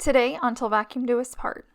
Today on Till Vacuum Do Us Part.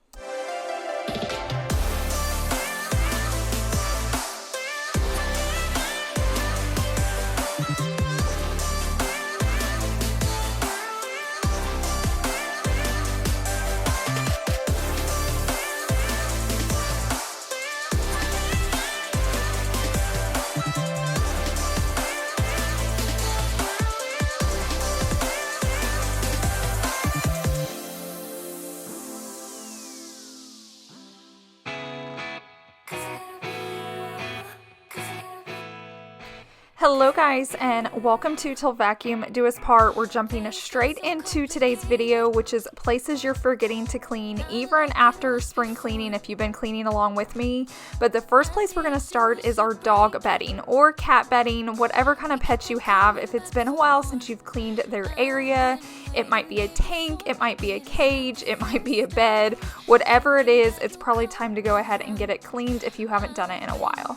Hello guys, and welcome to Till Vacuum Do Us Part. We're jumping straight into today's video, which is places you're forgetting to clean even after spring cleaning if you've been cleaning along with me. But the first place we're going to start is our dog bedding or cat bedding, whatever kind of pets you have. If it's been a while since you've cleaned their area, it might be a tank, it might be a cage, it might be a bed, whatever it is, it's probably time to go ahead and get it cleaned if you haven't done it in a while.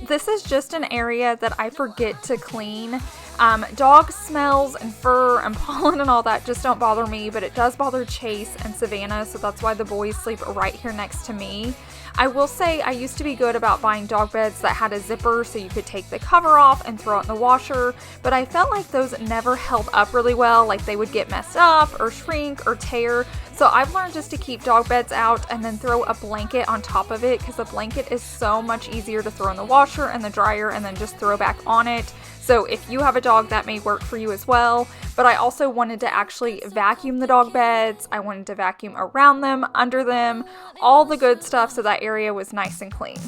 This is just an area that I forget to clean. Dog smells and fur and pollen and all that just don't bother me, but it does bother Chase and Savannah, so that's why the boys sleep right here next to me. I will say I used to be good about buying dog beds that had a zipper so you could take the cover off and throw it in the washer, but I felt like those never held up really well, like they would get messed up or shrink or tear. So I've learned just to keep dog beds out and then throw a blanket on top of it, because a blanket is so much easier to throw in the washer and the dryer and then just throw back on it. So if you have a dog, that may work for you as well. But I also wanted to actually vacuum the dog beds. I wanted to vacuum around them, under them, all the good stuff so that area was nice and clean.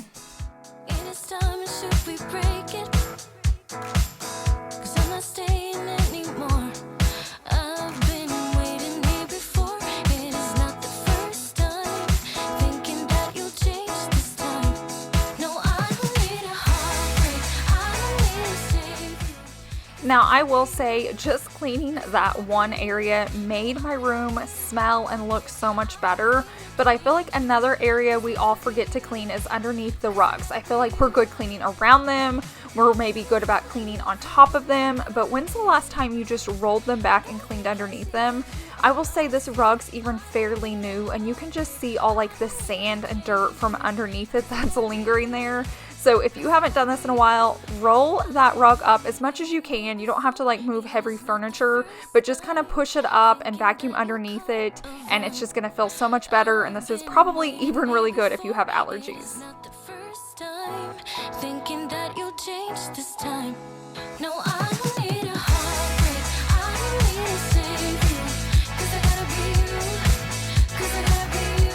Now, I will say just cleaning that one area made my room smell and look so much better, but I feel like another area we all forget to clean is underneath the rugs. I feel like we're good cleaning around them, we're maybe good about cleaning on top of them, but when's the last time you just rolled them back and cleaned underneath them? I will say this rug's even fairly new, and you can just see all like the sand and dirt from underneath it that's lingering there. So if you haven't done this in a while, roll that rug up as much as you can. You don't have to like move heavy furniture, but just kind of push it up and vacuum underneath it, and it's just going to feel so much better. And this is probably even really good if you have allergies. Thinking that you'll change this time. No, I don't need a heartbreak. I don't need to save you, 'cause I gotta be you, 'cause I gotta be you.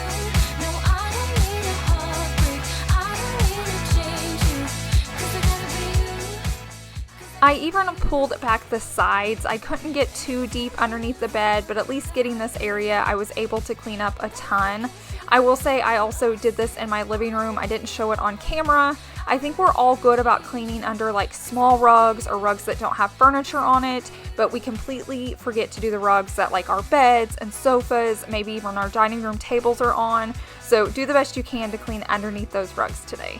No, I don't need a heartbreak. I don't need to change you, 'cause I gotta be you. I even pulled back the sides. I couldn't get too deep underneath the bed, but at least getting this area, I was able to clean up a ton. I will say I also did this in my living room. I didn't show it on camera. I think we're all good about cleaning under like small rugs or rugs that don't have furniture on it, but we completely forget to do the rugs that like our beds and sofas, maybe even our dining room tables are on. So do the best you can to clean underneath those rugs today.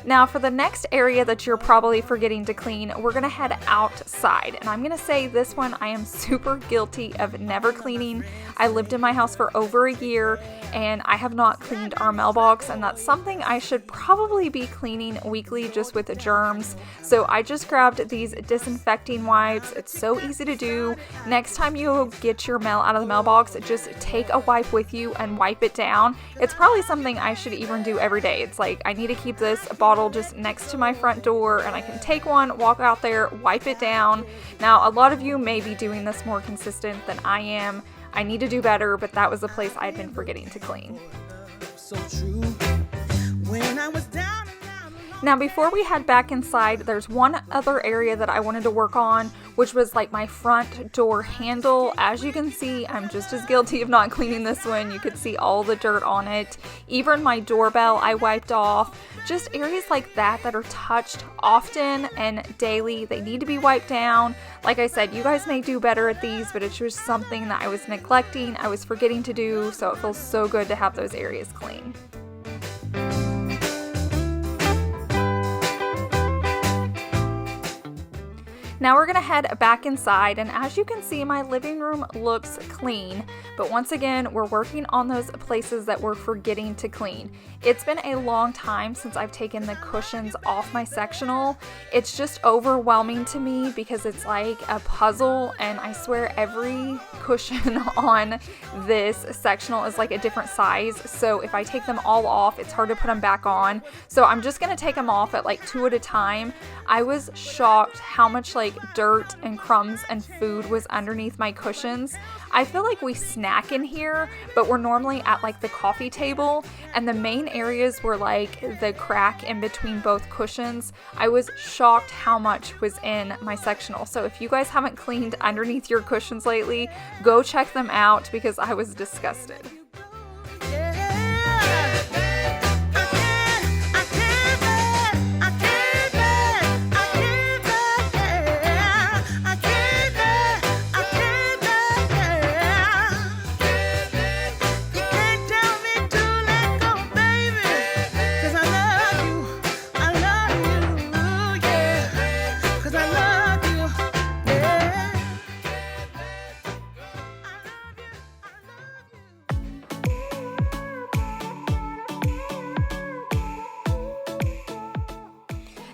Now for the next area that you're probably forgetting to clean, we're going to head outside. And I'm going to say this one I am super guilty of never cleaning. I lived in my house for over a year and I have not cleaned our mailbox, and that's something I should probably be cleaning weekly just with the germs. So I just grabbed these disinfecting wipes. It's so easy to do. Next time you get your mail out of the mailbox, just take a wipe with you and wipe it down. It's probably something I should even do every day. It's like I need to keep this bottle just next to my front door and I can take one, walk out there, wipe it down. Now, a lot of you may be doing this more consistent than I am. I need to do better, but that was a place I had been forgetting to clean. So true. When I was down Now before we head back inside, there's one other area that I wanted to work on, which was like my front door handle. As you can see, I'm just as guilty of not cleaning this one. You could see all the dirt on it. Even my doorbell I wiped off. Just areas like that that are touched often and daily. They need to be wiped down. Like I said, you guys may do better at these, but it's just something that I was neglecting, I was forgetting to do, so it feels so good to have those areas clean. Now we're gonna head back inside, and as you can see, my living room looks clean, but once again, we're working on those places that we're forgetting to clean. It's been a long time since I've taken the cushions off my sectional. It's just overwhelming to me because it's like a puzzle, and I swear every cushion on this sectional is like a different size, so if I take them all off, it's hard to put them back on. So I'm just gonna take them off at like 2 at a time. I was shocked how much like dirt and crumbs and food was underneath my cushions. I feel like we snack in here, but we're normally at like the coffee table, and the main areas were like the crack in between both cushions. I was shocked how much was in my sectional. So if you guys haven't cleaned underneath your cushions lately, go check them out because I was disgusted.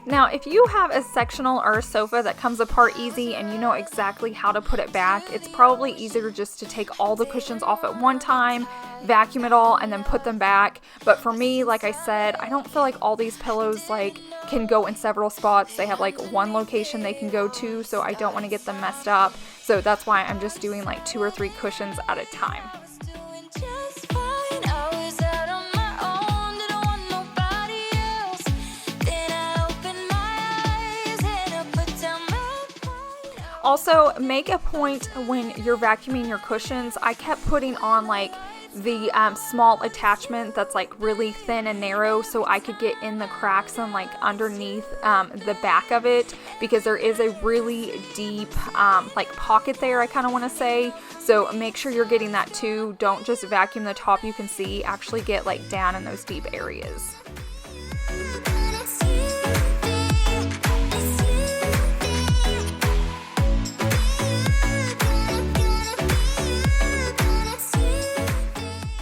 Now, if you have a sectional or a sofa that comes apart easy and you know exactly how to put it back, it's probably easier just to take all the cushions off at one time, vacuum it all, and then put them back. But for me, like I said, I don't feel like all these pillows like can go in several spots. They have like one location they can go to, so I don't want to get them messed up. So that's why I'm just doing like 2 or 3 cushions at a time. Also, make a point when you're vacuuming your cushions. I kept putting on like the small attachment that's like really thin and narrow so I could get in the cracks and like underneath the back of it, because there is a really deep like pocket there, I kind of want to say. So make sure you're getting that too. Don't just vacuum the top you can see, actually get like down in those deep areas.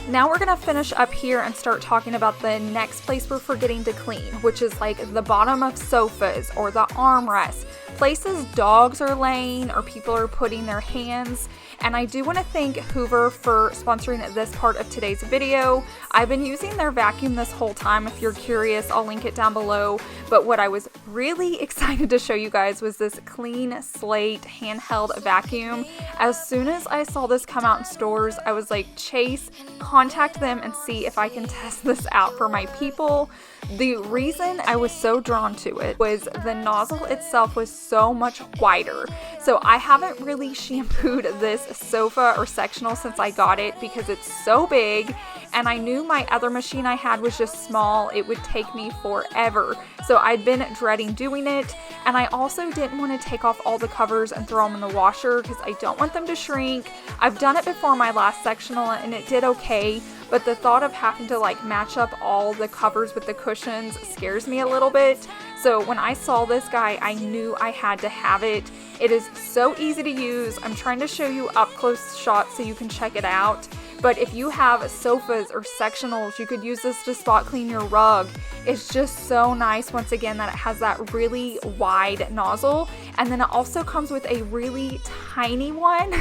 Now we're gonna finish up here and start talking about the next place we're forgetting to clean, which is like the bottom of sofas or the armrests, places dogs are laying or people are putting their hands. And I do want to thank Hoover for sponsoring this part of today's video. I've been using their vacuum this whole time. If you're curious, I'll link it down below. But what I was really excited to show you guys was this Clean Slate handheld vacuum. As soon as I saw this come out in stores, I was like, Chase, contact them and see if I can test this out for my people. The reason I was so drawn to it was the nozzle itself was so much wider. So I haven't really shampooed this sofa or sectional since I got it because it's so big, and I knew my other machine I had was just small. It would take me forever. So I'd been dreading doing it, and I also didn't want to take off all the covers and throw them in the washer because I don't want them to shrink. I've done it before my last sectional and it did okay, but the thought of having to like match up all the covers with the cushions scares me a little bit. So when I saw this guy, I knew I had to have it. It is so easy to use. I'm trying to show you up close shots so you can check it out. But if you have sofas or sectionals, you could use this to spot clean your rug. It's just so nice, once again, that it has that really wide nozzle. And then it also comes with a really tiny one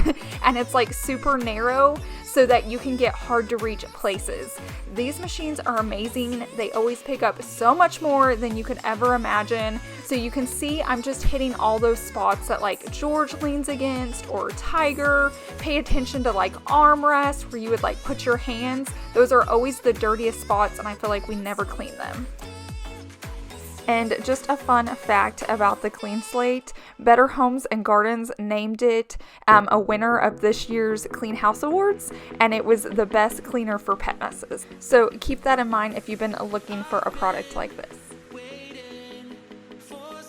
and it's like super narrow so that you can get hard to reach places. These machines are amazing. They always pick up so much more than you could ever imagine. So you can see I'm just hitting all those spots that like George leans against or Tiger. Pay attention to like armrests where you would like put your hands. Those are always the dirtiest spots and I feel like we never clean them. And just a fun fact about the Clean Slate, Better Homes and Gardens named it a winner of this year's Clean House Awards, and it was the best cleaner for pet messes. So keep that in mind if you've been looking for a product like this.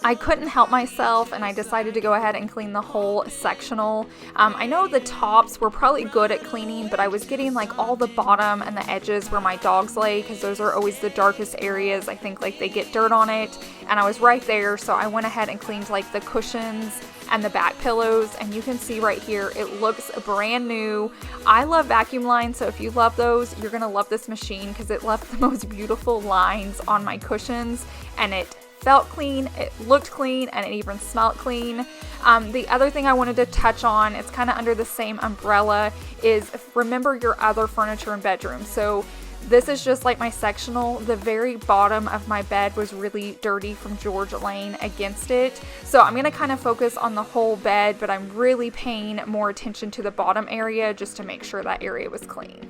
I couldn't help myself and I decided to go ahead and clean the whole sectional. I know the tops were probably good at cleaning, but I was getting like all the bottom and the edges where my dogs lay, because those are always the darkest areas. I think like they get dirt on it, and I was right there, so I went ahead and cleaned like the cushions and the back pillows, and you can see right here it looks brand new. I love vacuum lines, so if you love those, you're gonna love this machine because it left the most beautiful lines on my cushions, and it felt clean, it looked clean, and it even smelled clean. The other thing I wanted to touch on, it's kind of under the same umbrella, is remember your other furniture and bedroom. So this is just like my sectional. The very bottom of my bed was really dirty from George laying against it. So I'm going to kind of focus on the whole bed, but I'm really paying more attention to the bottom area just to make sure that area was clean.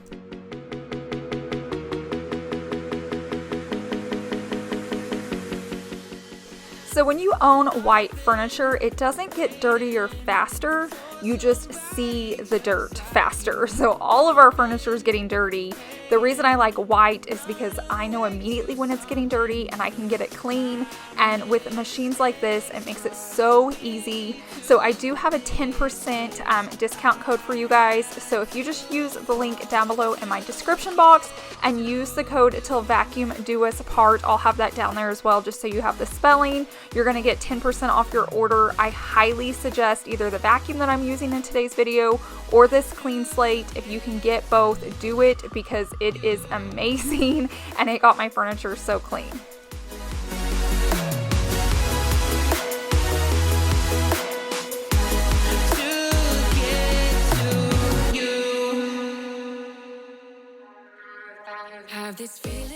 So when you own white furniture, it doesn't get dirtier faster, you just see the dirt faster. So all of our furniture is getting dirty. The reason I like white is because I know immediately when it's getting dirty and I can get it clean. And with machines like this, it makes it so easy. So I do have a 10% discount code for you guys. So if you just use the link down below in my description box and use the code till vacuum do us part, I'll have that down there as well, just so you have the spelling. You're gonna get 10% off your order. I highly suggest either the vacuum that I'm using in today's video or this Clean Slate. If you can get both, do it, because it is amazing and it got my furniture so clean.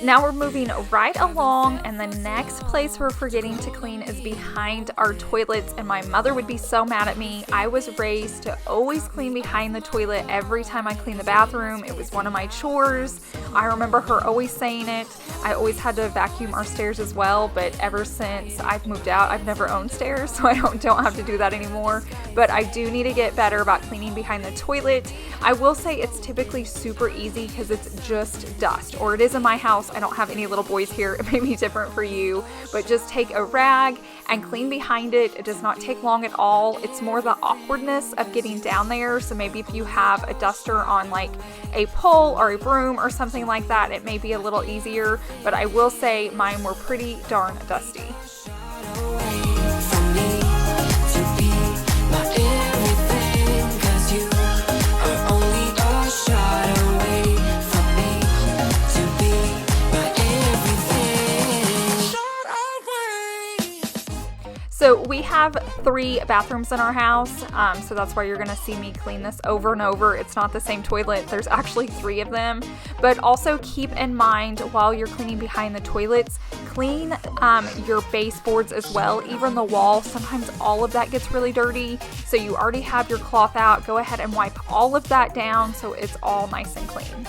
Now we're moving right along, and the next place we're forgetting to clean is behind our toilets, and my mother would be so mad at me. I was raised to always clean behind the toilet every time I clean the bathroom. It was one of my chores. I remember her always saying it. I always had to vacuum our stairs as well, but ever since I've moved out, I've never owned stairs, so I don't have to do that anymore. But I do need to get better about cleaning behind the toilet. I will say it's typically super easy because it's just dust, or it is in my house. I don't have any little boys here. It may be different for you, but just take a rag and clean behind it. It does not take long at all. It's more the awkwardness of getting down there. So maybe if you have a duster on like a pole or a broom or something like that, it may be a little easier, but I will say mine were pretty darn dusty. So we have 3 bathrooms in our house, so that's why you're gonna see me clean this over and over. It's not the same toilet, there's actually 3 of them. But also keep in mind, while you're cleaning behind the toilets, clean your baseboards as well, even the wall. Sometimes all of that gets really dirty, so you already have your cloth out. Go ahead and wipe all of that down so it's all nice and clean.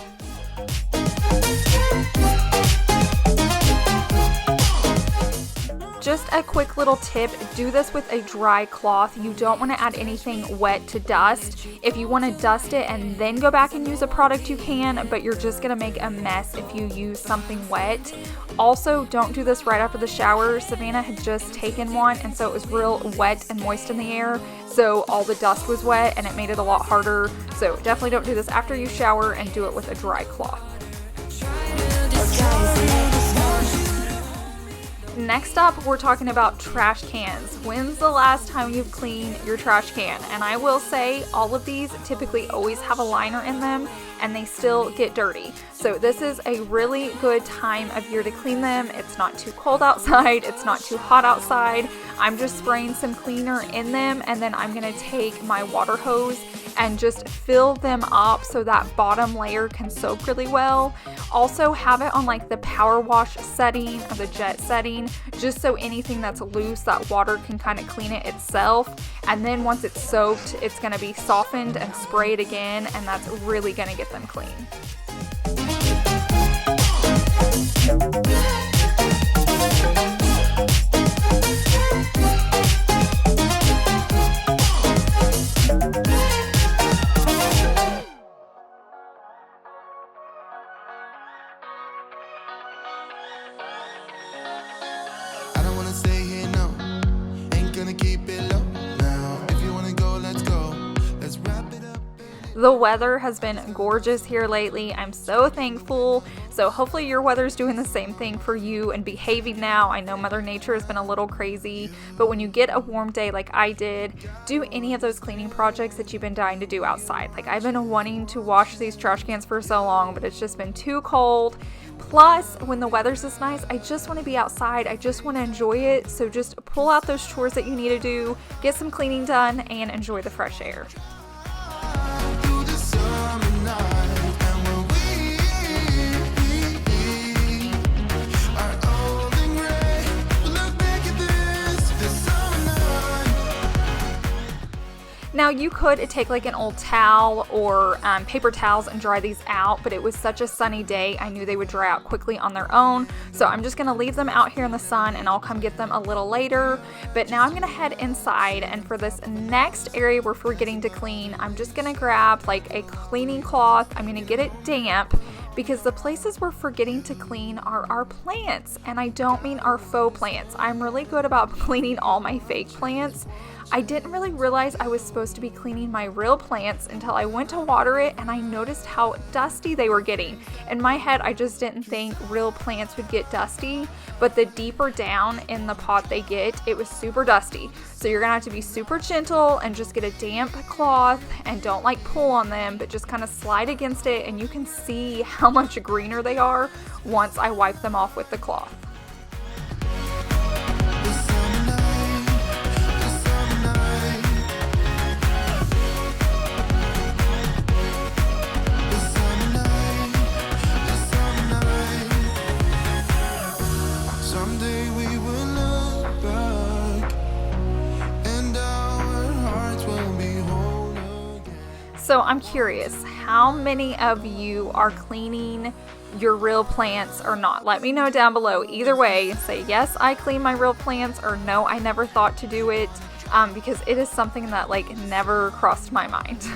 Just a quick little tip, do this with a dry cloth. You don't want to add anything wet to dust. If you want to dust it and then go back and use a product, you can, but you're just going to make a mess if you use something wet. Also, don't do this right after the shower. Savannah had just taken one, and so it was real wet and moist in the air, so all the dust was wet and it made it a lot harder. So definitely don't do this after you shower, and do it with a dry cloth. Next up, we're talking about trash cans. When's the last time you've cleaned your trash can? And I will say, all of these typically always have a liner in them, and they still get dirty. So this is a really good time of year to clean them. It's not too cold outside, it's not too hot outside. I'm just spraying some cleaner in them, and then I'm gonna take my water hose and just fill them up so that bottom layer can soak really well. Also have it on like the power wash setting or the jet setting, just so anything that's loose, that water can kind of clean it itself. And then once it's soaked, it's gonna be softened and sprayed again, and that's really gonna get them clean. The weather has been gorgeous here lately. I'm so thankful. So hopefully your weather's doing the same thing for you and behaving now. I know Mother Nature has been a little crazy, but when you get a warm day like I did, do any of those cleaning projects that you've been dying to do outside. Like I've been wanting to wash these trash cans for so long, but it's just been too cold. Plus, when the weather's this nice, I just want to be outside. I just want to enjoy it. So just pull out those chores that you need to do, get some cleaning done, and enjoy the fresh air. Now you could take like an old towel or paper towels and dry these out, but it was such a sunny day, I knew they would dry out quickly on their own. So I'm just gonna leave them out here in the sun and I'll come get them a little later. But now I'm gonna head inside, and for this next area we're forgetting to clean, I'm just gonna grab like a cleaning cloth. I'm gonna get it damp, because the places we're forgetting to clean are our plants, and I don't mean our faux plants. I'm really good about cleaning all my fake plants. I didn't really realize I was supposed to be cleaning my real plants until I went to water it and I noticed how dusty they were getting. In my head, I just didn't think real plants would get dusty, but the deeper down in the pot they get, it was super dusty. So you're gonna have to be super gentle and just get a damp cloth and don't like pull on them, but just kind of slide against it, and you can see how much greener they are once I wipe them off with the cloth. So I'm curious, how many of you are cleaning your real plants or not? Let me know down below. Either way, say yes, I clean my real plants, or no, I never thought to do it, because it is something that like never crossed my mind.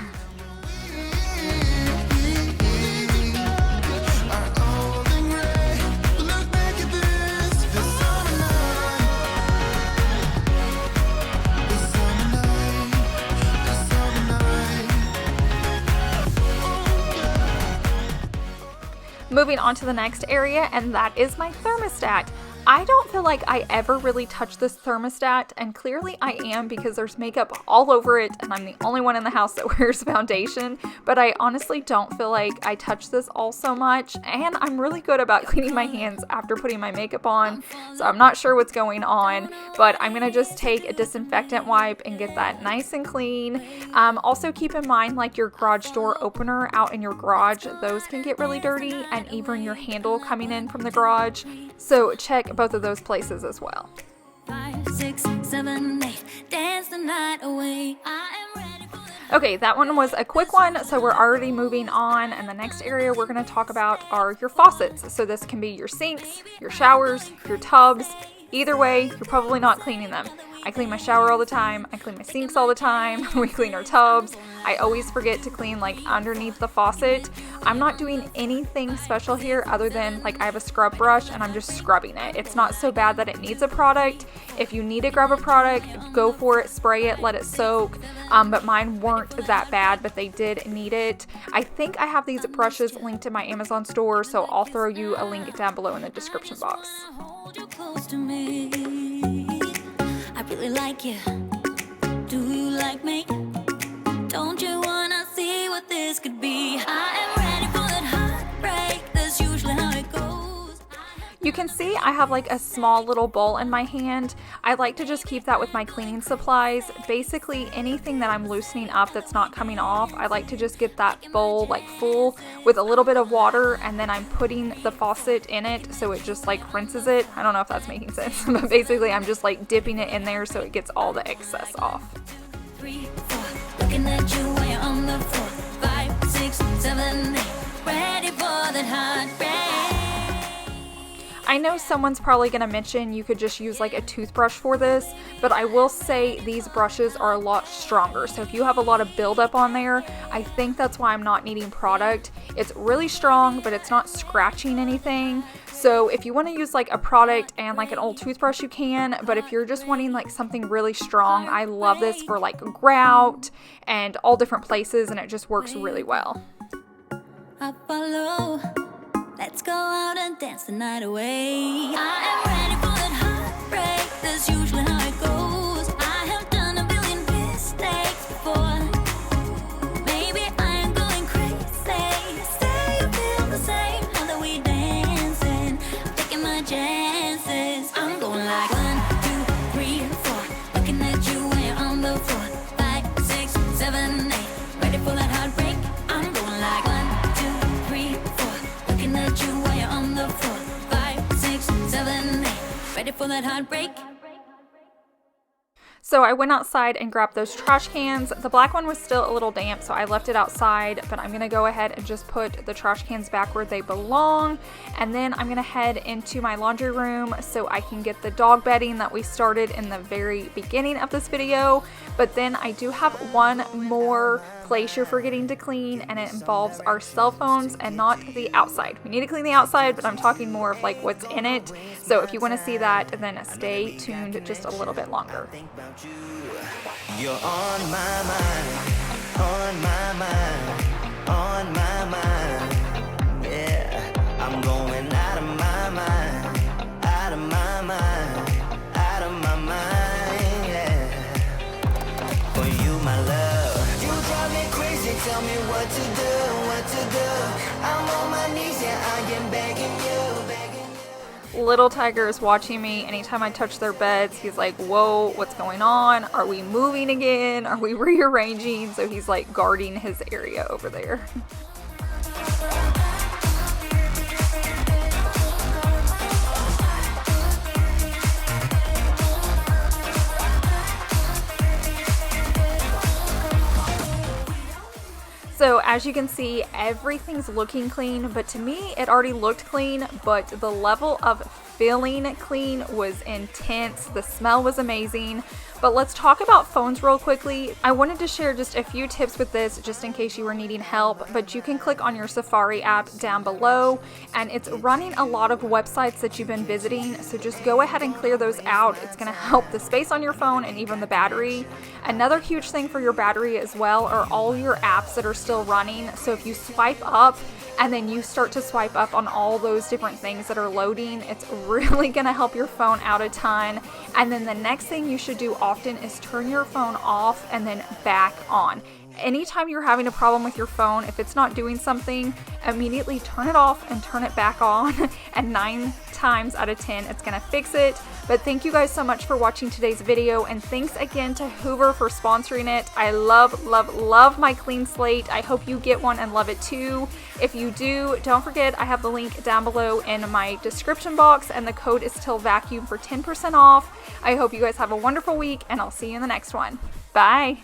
Moving on to the next area, and that is my thermostat. I don't feel like I ever really touch this thermostat, and clearly I am because there's makeup all over it and I'm the only one in the house that wears foundation, but I honestly don't feel like I touch this all so much, and I'm really good about cleaning my hands after putting my makeup on, so I'm not sure what's going on, but I'm gonna just take a disinfectant wipe and get that nice and clean. Also keep in mind, like your garage door opener out in your garage, those can get really dirty, and even your handle coming in from the garage, so check both of those places as well. 5, 6, 7, 8, dance the night away. I am ready for Okay, that one was a quick one, so we're already moving on, and the next area we're going to talk about are your faucets. So this can be your sinks, your showers, your tubs. Either way, you're probably not cleaning them. I clean my shower all the time, I clean my sinks all the time, we clean our tubs. I always forget to clean like underneath the faucet. I'm not doing anything special here other than like I have a scrub brush and I'm just scrubbing it. It's not so bad that it needs a product. If you need to grab a product, go for it, spray it, let it soak. But mine weren't that bad, but they did need it. I think I have these brushes linked in my Amazon store, so I'll throw you a link down below in the description box. hold you close to me. I really like you. Do you like me? Don't you wanna see what this could be? I am ready for that heartbreak. That's usually how it goes. You can see I have like a small little bowl in my hand. I like to just keep that with my cleaning supplies. Basically anything that I'm loosening up that's not coming off, I like to just get that bowl like full with a little bit of water, and then I'm putting the faucet in it so it just like rinses it. I don't know if that's making sense, but basically I'm just like dipping it in there so it gets all the excess off. 3, 4, looking at you while you're on the floor. 5, 6, 7, 8, ready for that heartbreak. I know someone's probably going to mention you could just use like a toothbrush for this, but I will say these brushes are a lot stronger. So if you have a lot of buildup on there, I think that's why I'm not needing product. It's really strong, but it's not scratching anything. So if you want to use like a product and like an old toothbrush, you can, but if you're just wanting like something really strong, I love this for like grout and all different places, and it just works really well. I follow. Let's go out and dance the night away. I am ready for that heartbreak. That's usually how it goes. I have done a billion mistakes before. Maybe I am going crazy. Say you feel the same now that we dancing. I'm taking my chances. I'm going like 1, 2, 3, 4. Looking at you when you're on the floor. 5, 6, 7, 8. Ready for that heartbreak. I'm going like 1, 2, 3, 4. Looking at you while you're on the floor. 5, 6, 7, 8. Ready for that heartbreak. So I went outside and grabbed those trash cans. The black one was still a little damp, so I left it outside, but I'm gonna go ahead and just put the trash cans back where they belong. And then I'm gonna head into my laundry room so I can get the dog bedding that we started in the very beginning of this video. But then I do have one more place you're forgetting to clean, and it involves our cell phones and not the outside. We need to clean the outside, but I'm talking more of like what's in it. So if you want to see that, then stay tuned just a little bit longer. You're on my mind, on my mind, on my mind. Yeah, I'm going out of my mind, out of my mind, out of my mind. Yeah, for you, my love. You drive me crazy, tell me what to do, what to do. I'm on my knees, yeah, I am begging you, begging you. Little Tiger is watching me. Anytime I touch their beds, he's like, whoa, what's going on? Are we moving again? Are we rearranging? So he's like guarding his area over there. So as you can see, everything's looking clean, but to me, it already looked clean, but the level of feeling clean was intense. The smell was amazing. But let's talk about phones real quickly. I wanted to share just a few tips with this just in case you were needing help, but you can click on your Safari app down below, and it's running a lot of websites that you've been visiting, so just go ahead and clear those out. It's going to help the space on your phone and even the battery. Another huge thing for your battery as well are all your apps that are still running. So if you swipe up and then you start to swipe up on all those different things that are loading, it's really gonna help your phone out a ton. And then the next thing you should do often is turn your phone off and then back on. Anytime you're having a problem with your phone, if it's not doing something, immediately turn it off and turn it back on, and 9 times out of 10 it's gonna fix it. But thank you guys so much for watching today's video, and thanks again to Hoover for sponsoring it. I love, love, love my Clean Slate. I hope you get one and love it too. If you do, don't forget I have the link down below in my description box, and the code is still vacuum for 10% off. I hope you guys have a wonderful week, and I'll see you in the next one. Bye.